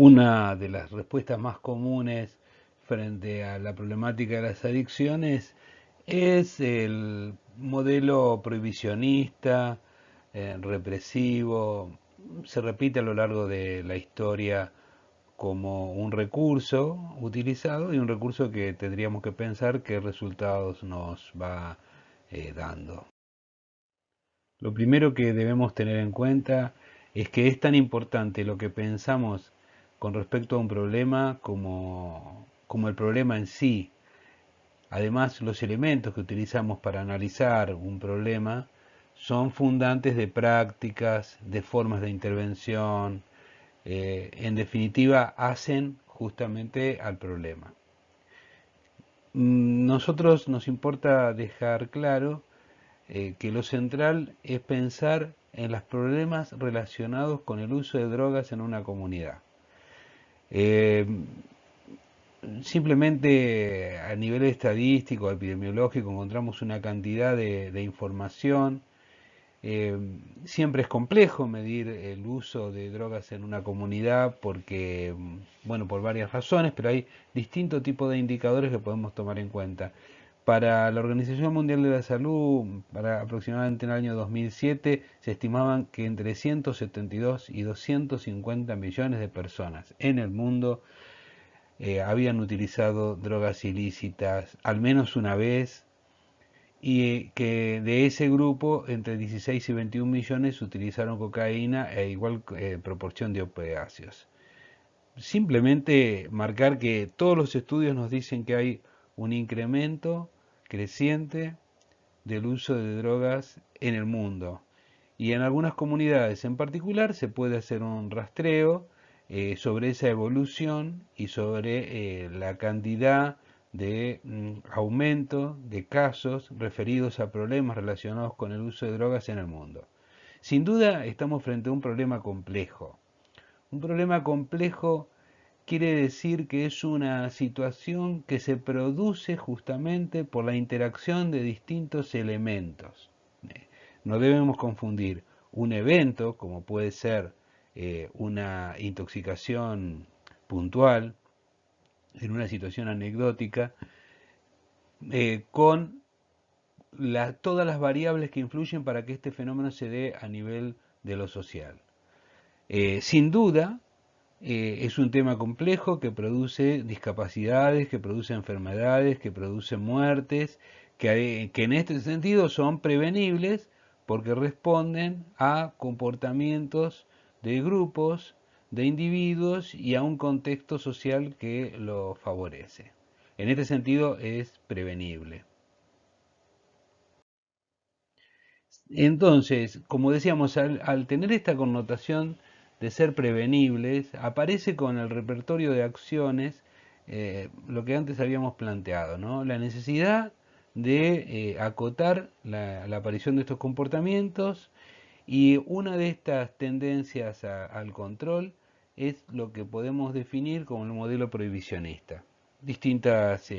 Una de las respuestas más comunes frente a la problemática de las adicciones es el modelo prohibicionista, represivo. Se repite a lo largo de la historia como un recurso utilizado y un recurso que tendríamos que pensar qué resultados nos va dando. Lo primero que debemos tener en cuenta es que es tan importante lo que pensamos con respecto a un problema como el problema en sí. Además, los elementos que utilizamos para analizar un problema son fundantes de prácticas, de formas de intervención, en definitiva, hacen justamente al problema. Nosotros nos importa dejar claro que lo central es pensar en los problemas relacionados con el uso de drogas en una comunidad. Eh, Simplemente a nivel estadístico, epidemiológico, encontramos una cantidad de información. Eh, Siempre es complejo medir el uso de drogas en una comunidad porque, bueno, por varias razones, pero hay distintos tipos de indicadores que podemos tomar en cuenta. Para la Organización Mundial de la Salud, para aproximadamente en el año 2007, se estimaban que entre 172 y 250 millones de personas en el mundo habían utilizado drogas ilícitas al menos una vez y que de ese grupo entre 16 y 21 millones utilizaron cocaína e igual proporción de opiáceos. Simplemente marcar que todos los estudios nos dicen que hay un incremento creciente del uso de drogas en el mundo. Y en algunas comunidades en particular se puede hacer un rastreo sobre esa evolución y sobre la cantidad de aumento de casos referidos a problemas relacionados con el uso de drogas en el mundo. Sin duda estamos frente a un problema complejo. Un problema complejo quiere decir que es una situación que se produce justamente por la interacción de distintos elementos. No debemos confundir un evento, como puede ser una intoxicación puntual, en una situación anecdótica, con todas las variables que influyen para que este fenómeno se dé a nivel de lo social. Sin duda, es un tema complejo que produce discapacidades, que produce enfermedades, que produce muertes, que en este sentido son prevenibles porque responden a comportamientos de grupos, de individuos y a un contexto social que lo favorece. En este sentido es prevenible. Entonces, como decíamos, al tener esta connotación de ser prevenibles, aparece con el repertorio de acciones lo que antes habíamos planteado, ¿no? La necesidad de acotar la aparición de estos comportamientos y una de estas tendencias al control es lo que podemos definir como el modelo prohibicionista. Distintas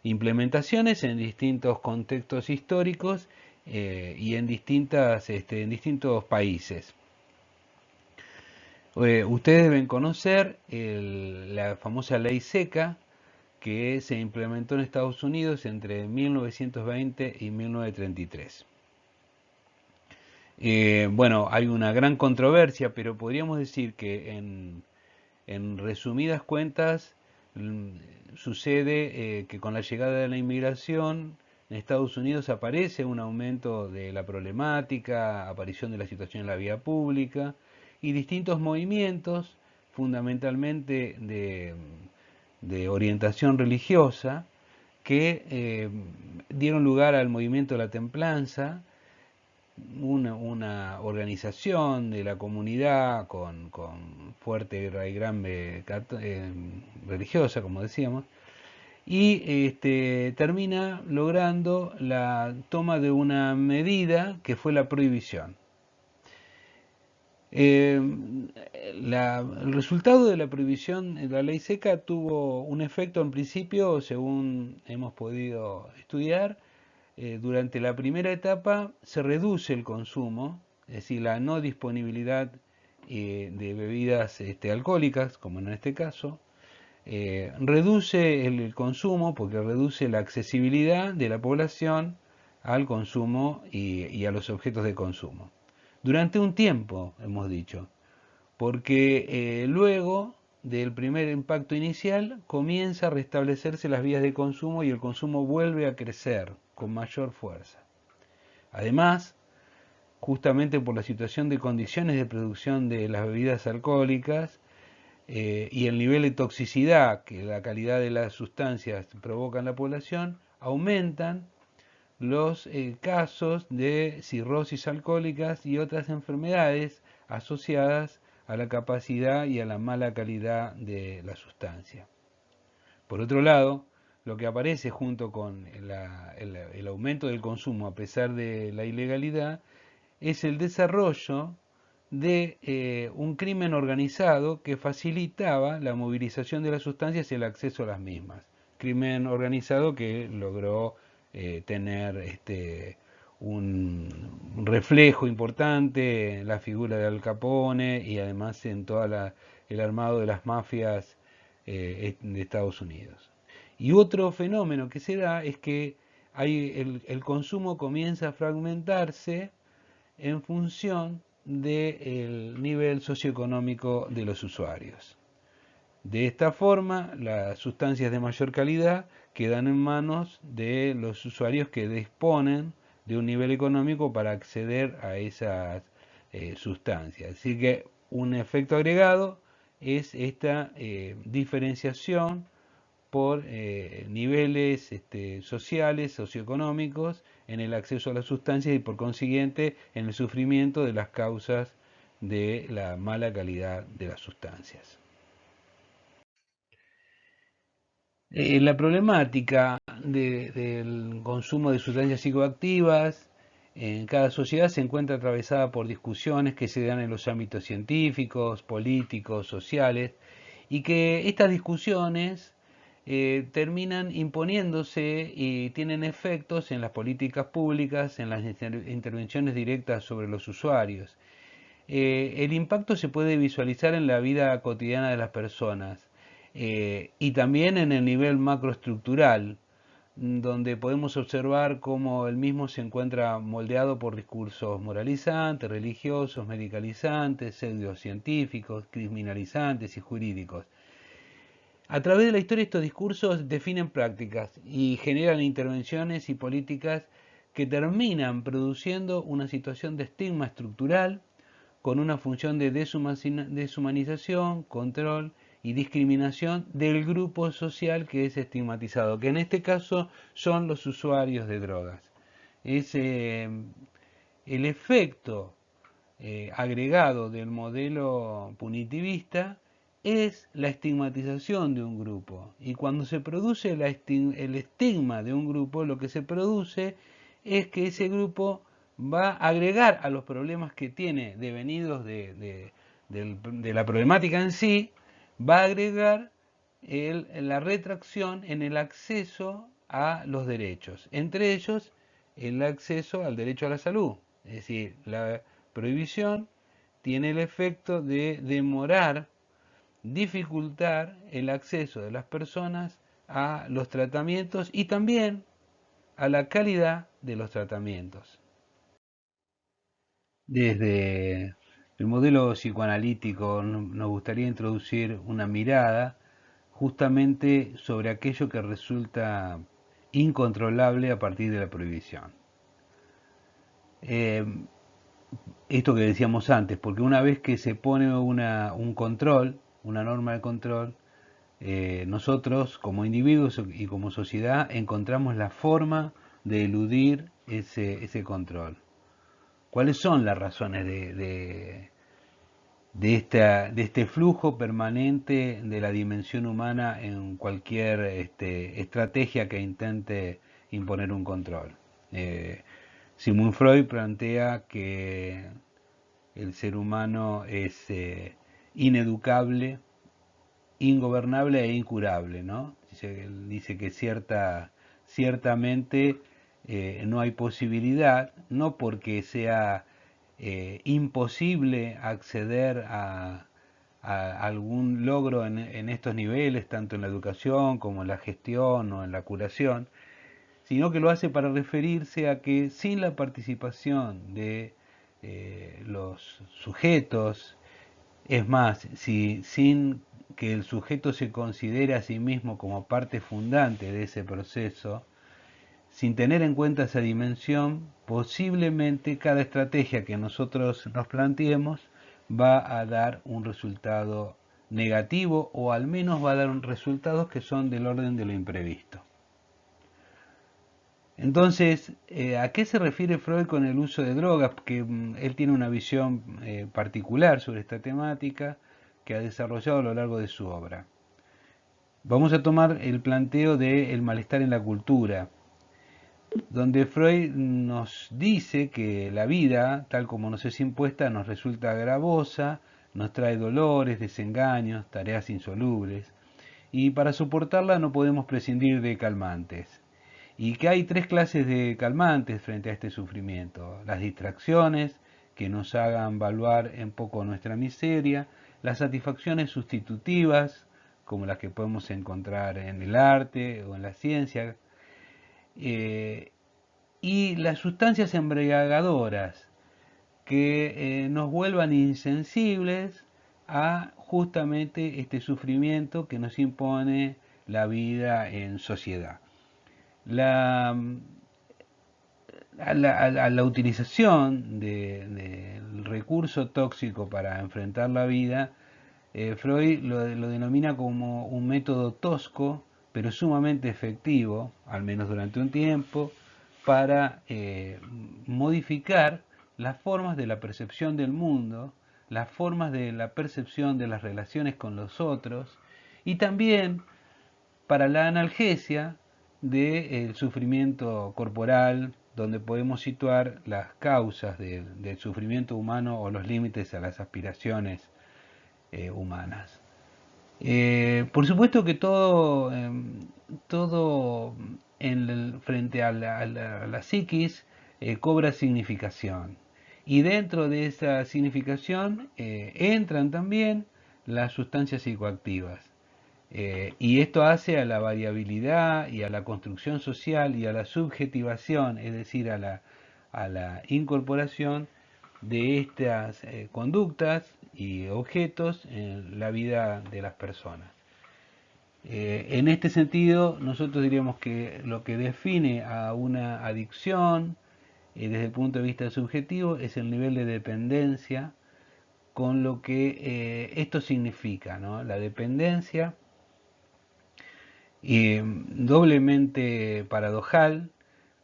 implementaciones en distintos contextos históricos y en distintos países. Ustedes deben conocer la famosa ley seca que se implementó en Estados Unidos entre 1920 y 1933. Bueno, hay una gran controversia, pero podríamos decir que en resumidas cuentas sucede que con la llegada de la inmigración en Estados Unidos aparece un aumento de la problemática, aparición de la situación en la vía pública y distintos movimientos, fundamentalmente de orientación religiosa, que dieron lugar al movimiento de la templanza, una organización de la comunidad con fuerte raigambre religiosa, como decíamos, y termina logrando la toma de una medida que fue la prohibición. Eh, el resultado de la prohibición en la ley seca tuvo un efecto en principio, según hemos podido estudiar, durante la primera etapa se reduce el consumo, es decir, la no disponibilidad de bebidas alcohólicas, como en este caso, reduce el consumo porque reduce la accesibilidad de la población al consumo y a los objetos de consumo. Durante un tiempo, hemos dicho, porque luego del primer impacto inicial comienza a restablecerse las vías de consumo y el consumo vuelve a crecer con mayor fuerza. Además, justamente por la situación de condiciones de producción de las bebidas alcohólicas y el nivel de toxicidad que la calidad de las sustancias provoca en la población, aumentan los casos de cirrosis alcohólicas y otras enfermedades asociadas a la capacidad y a la mala calidad de la sustancia. Por otro lado, lo que aparece junto con el aumento del consumo a pesar de la ilegalidad es el desarrollo de un crimen organizado que facilitaba la movilización de las sustancias y el acceso a las mismas. Crimen organizado que logró tener un reflejo importante en la figura de Al Capone y además en todo el armado de las mafias de Estados Unidos. Y otro fenómeno que se da es que el consumo comienza a fragmentarse en función del nivel socioeconómico de los usuarios. De esta forma, las sustancias de mayor calidad quedan en manos de los usuarios que disponen de un nivel económico para acceder a esas sustancias. Así que un efecto agregado es esta diferenciación por niveles sociales, socioeconómicos, en el acceso a las sustancias y por consiguiente en el sufrimiento de las causas de la mala calidad de las sustancias. La problemática del consumo de sustancias psicoactivas en cada sociedad se encuentra atravesada por discusiones que se dan en los ámbitos científicos, políticos, sociales, y que estas discusiones terminan imponiéndose y tienen efectos en las políticas públicas, en las intervenciones directas sobre los usuarios. El impacto se puede visualizar en la vida cotidiana de las personas y también en el nivel macroestructural, donde podemos observar cómo el mismo se encuentra moldeado por discursos moralizantes, religiosos, medicalizantes, pseudocientíficos, criminalizantes y jurídicos. A través de la historia estos discursos definen prácticas y generan intervenciones y políticas que terminan produciendo una situación de estigma estructural con una función de deshumanización, control y discriminación del grupo social que es estigmatizado, que en este caso son los usuarios de drogas. Es el efecto agregado del modelo punitivista es la estigmatización de un grupo. Y cuando se produce el estigma de un grupo, lo que se produce es que ese grupo va a agregar a los problemas que tiene devenidos de la problemática en sí, va a agregar la retracción en el acceso a los derechos, entre ellos el acceso al derecho a la salud. Es decir, la prohibición tiene el efecto de demorar, dificultar el acceso de las personas a los tratamientos y también a la calidad de los tratamientos. Desde el modelo psicoanalítico nos gustaría introducir una mirada justamente sobre aquello que resulta incontrolable a partir de la prohibición. Eh, Esto que decíamos antes, porque una vez que se pone un control, una norma de control, nosotros como individuos y como sociedad encontramos la forma de eludir ese control. ¿Cuáles son las razones de este flujo permanente de la dimensión humana en cualquier estrategia que intente imponer un control? Sigmund Freud plantea que el ser humano es ineducable, ingobernable e incurable, ¿no? Dice que ciertamente no hay posibilidad, no porque sea imposible acceder a algún logro en estos niveles, tanto en la educación como en la gestión o en la curación, sino que lo hace para referirse a que sin la participación de los sujetos, es más, si sin que el sujeto se considere a sí mismo como parte fundante de ese proceso, sin tener en cuenta esa dimensión, posiblemente cada estrategia que nosotros nos planteemos va a dar un resultado negativo o al menos va a dar resultados que son del orden de lo imprevisto. Entonces, ¿a qué se refiere Freud con el uso de drogas? Porque él tiene una visión particular sobre esta temática que ha desarrollado a lo largo de su obra. Vamos a tomar el planteo del malestar en la cultura, donde Freud nos dice que la vida, tal como nos es impuesta, nos resulta gravosa, nos trae dolores, desengaños, tareas insolubles, y para soportarla no podemos prescindir de calmantes. Y que hay tres clases de calmantes frente a este sufrimiento: las distracciones, que nos hagan valuar en poco nuestra miseria; las satisfacciones sustitutivas, como las que podemos encontrar en el arte o en la ciencia; eh, y las sustancias embriagadoras, que nos vuelvan insensibles a justamente este sufrimiento que nos impone la vida en sociedad. La, a la utilización del recurso tóxico para enfrentar la vida, Freud lo denomina como un método tosco, pero sumamente efectivo, al menos durante un tiempo, para modificar las formas de la percepción del mundo, las formas de la percepción de las relaciones con los otros, y también para la analgesia del sufrimiento corporal, donde podemos situar las causas del sufrimiento humano o los límites a las aspiraciones humanas. Por supuesto que todo frente a la psiquis cobra significación. Y dentro de esa significación entran también las sustancias psicoactivas. Y esto hace a la variabilidad y a la construcción social y a la subjetivación, es decir, a la incorporación de estas conductas y objetos en la vida de las personas. En este sentido, nosotros diríamos que lo que define a una adicción desde el punto de vista subjetivo es el nivel de dependencia, con lo que esto significa, ¿no? La dependencia, doblemente paradojal,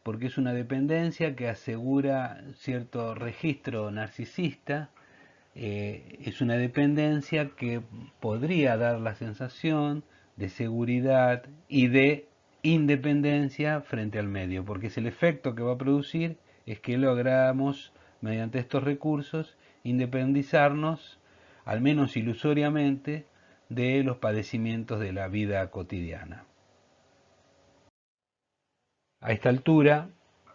porque es una dependencia que asegura cierto registro narcisista, es una dependencia que podría dar la sensación de seguridad y de independencia frente al medio, porque es el efecto que va a producir es que logramos, mediante estos recursos, independizarnos, al menos ilusoriamente, de los padecimientos de la vida cotidiana. A esta altura,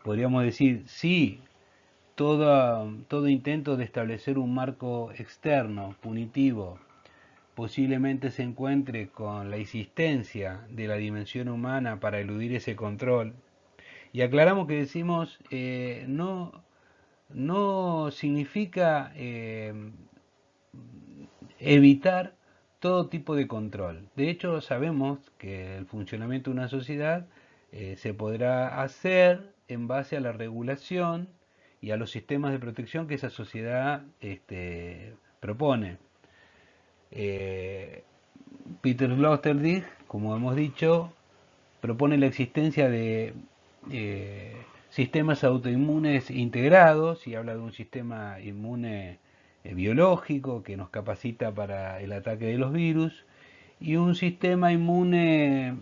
podríamos decir, sí, todo intento de establecer un marco externo, punitivo, posiblemente se encuentre con la existencia de la dimensión humana para eludir ese control. Y aclaramos que decimos, no significa evitar todo tipo de control. De hecho, sabemos que el funcionamiento de una sociedad se podrá hacer en base a la regulación y a los sistemas de protección que esa sociedad propone. Eh, Peter Sloterdijk, como hemos dicho, propone la existencia de sistemas autoinmunes integrados y habla de un sistema inmune biológico que nos capacita para el ataque de los virus y un sistema inmune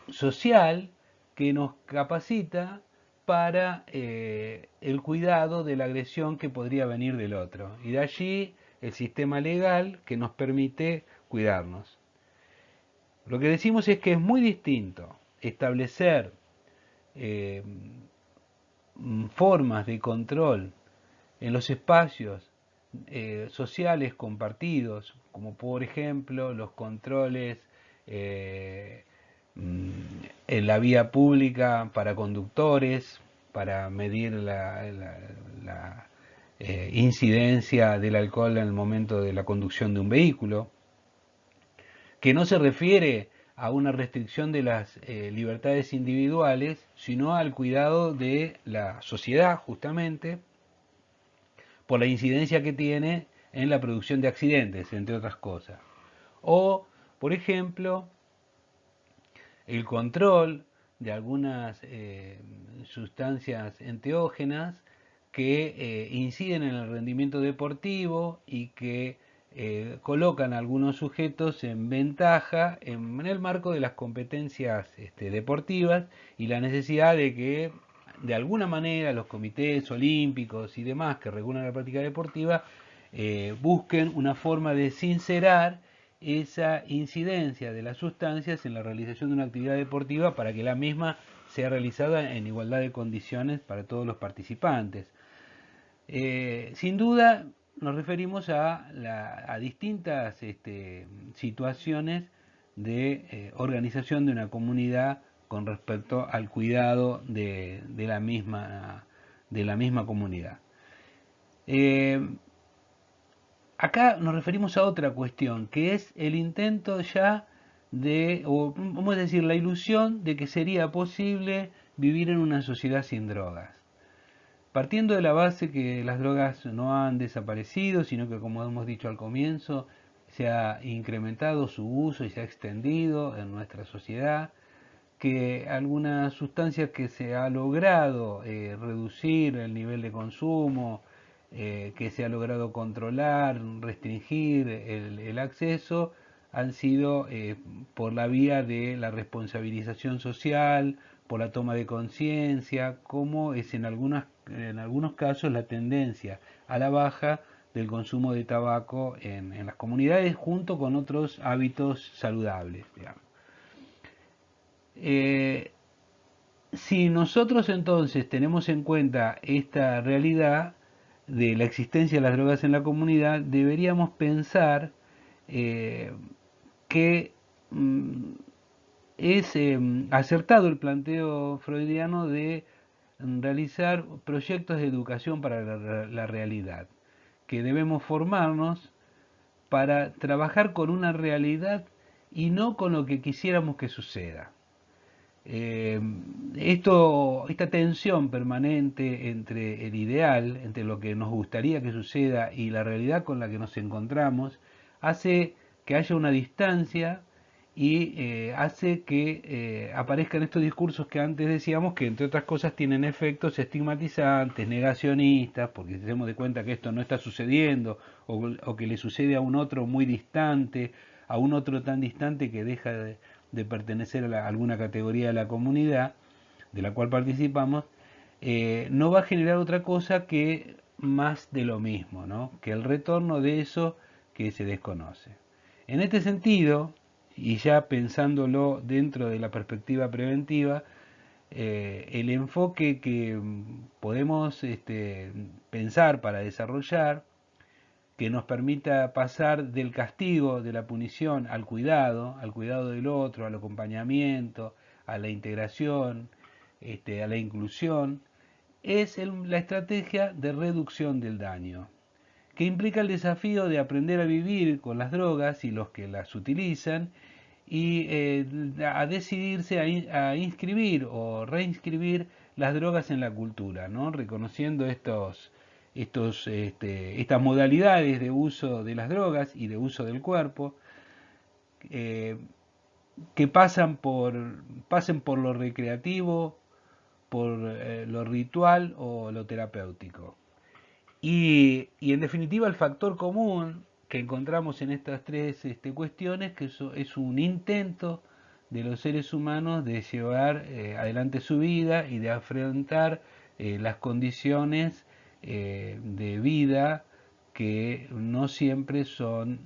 social que nos capacita para el cuidado de la agresión que podría venir del otro. Y de allí el sistema legal que nos permite cuidarnos. Lo que decimos es que es muy distinto establecer formas de control en los espacios sociales compartidos, como por ejemplo los controles eh, mm, en la vía pública para conductores, para medir la incidencia del alcohol en el momento de la conducción de un vehículo, que no se refiere a una restricción de las libertades individuales, sino al cuidado de la sociedad, justamente, por la incidencia que tiene en la producción de accidentes, entre otras cosas. O, por ejemplo, el control de algunas sustancias enteógenas que inciden en el rendimiento deportivo y que colocan a algunos sujetos en ventaja en el marco de las competencias deportivas y la necesidad de que de alguna manera los comités olímpicos y demás que regulan la práctica deportiva busquen una forma de sincerar esa incidencia de las sustancias en la realización de una actividad deportiva para que la misma sea realizada en igualdad de condiciones para todos los participantes. Sin duda nos referimos a distintas situaciones de organización de una comunidad con respecto al cuidado de la misma comunidad. Eh, Acá nos referimos a otra cuestión, que es el intento ya de, o vamos a decir, la ilusión de que sería posible vivir en una sociedad sin drogas. Partiendo de la base que las drogas no han desaparecido, sino que, como hemos dicho al comienzo, se ha incrementado su uso y se ha extendido en nuestra sociedad, que algunas sustancias que se ha logrado reducir el nivel de consumo, que se ha logrado controlar, restringir el acceso, han sido por la vía de la responsabilización social, por la toma de conciencia, como es en algunos casos la tendencia a la baja del consumo de tabaco en las comunidades junto con otros hábitos saludables, digamos. Eh, si nosotros entonces tenemos en cuenta esta realidad de la existencia de las drogas en la comunidad, deberíamos pensar eh, que es acertado el planteo freudiano de realizar proyectos de educación para la realidad, que debemos formarnos para trabajar con una realidad y no con lo que quisiéramos que suceda. Eh, esta tensión permanente entre el ideal, entre lo que nos gustaría que suceda y la realidad con la que nos encontramos, hace que haya una distancia y hace que aparezcan estos discursos que antes decíamos que entre otras cosas tienen efectos estigmatizantes, negacionistas, porque si hacemos de cuenta que esto no está sucediendo o que le sucede a un otro muy distante, a un otro tan distante que deja de pertenecer a alguna categoría de la comunidad de la cual participamos, no va a generar otra cosa que más de lo mismo, ¿no? Que el retorno de eso que se desconoce. En este sentido, y ya pensándolo dentro de la perspectiva preventiva, el enfoque que podemos pensar para desarrollar que nos permita pasar del castigo, de la punición, al cuidado del otro, al acompañamiento, a la integración, a la inclusión, es la estrategia de reducción del daño, que implica el desafío de aprender a vivir con las drogas y los que las utilizan y a decidirse a inscribir o reinscribir las drogas en la cultura, ¿no? Reconociendo estas modalidades de uso de las drogas y de uso del cuerpo eh, que pasen por lo recreativo, por lo ritual o lo terapéutico. Y en definitiva el factor común que encontramos en estas tres cuestiones, que eso es un intento de los seres humanos de llevar adelante su vida y de afrontar las condiciones de vida que no siempre son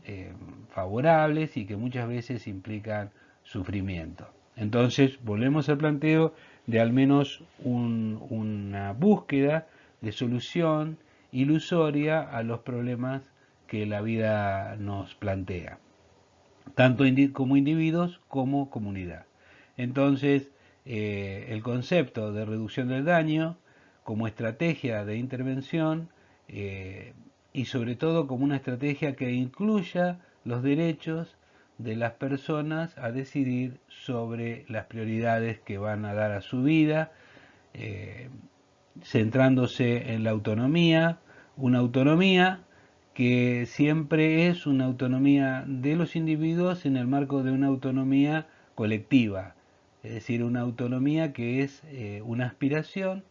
favorables y que muchas veces implican sufrimiento. Entonces, volvemos al planteo de al menos una búsqueda de solución ilusoria a los problemas que la vida nos plantea, tanto como individuos como comunidad. Entonces, el concepto de reducción del daño como estrategia de intervención, y sobre todo como una estrategia que incluya los derechos de las personas a decidir sobre las prioridades que van a dar a su vida, eh, centrándose en la autonomía, una autonomía que siempre es una autonomía de los individuos en el marco de una autonomía colectiva, es decir, una autonomía que es una aspiración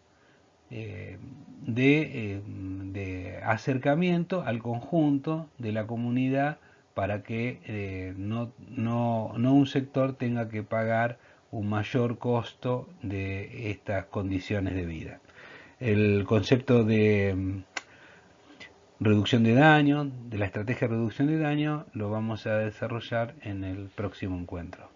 eh, de acercamiento al conjunto de la comunidad para que no un sector tenga que pagar un mayor costo de estas condiciones de vida. El concepto de reducción de daño, de la estrategia de reducción de daño, lo vamos a desarrollar en el próximo encuentro.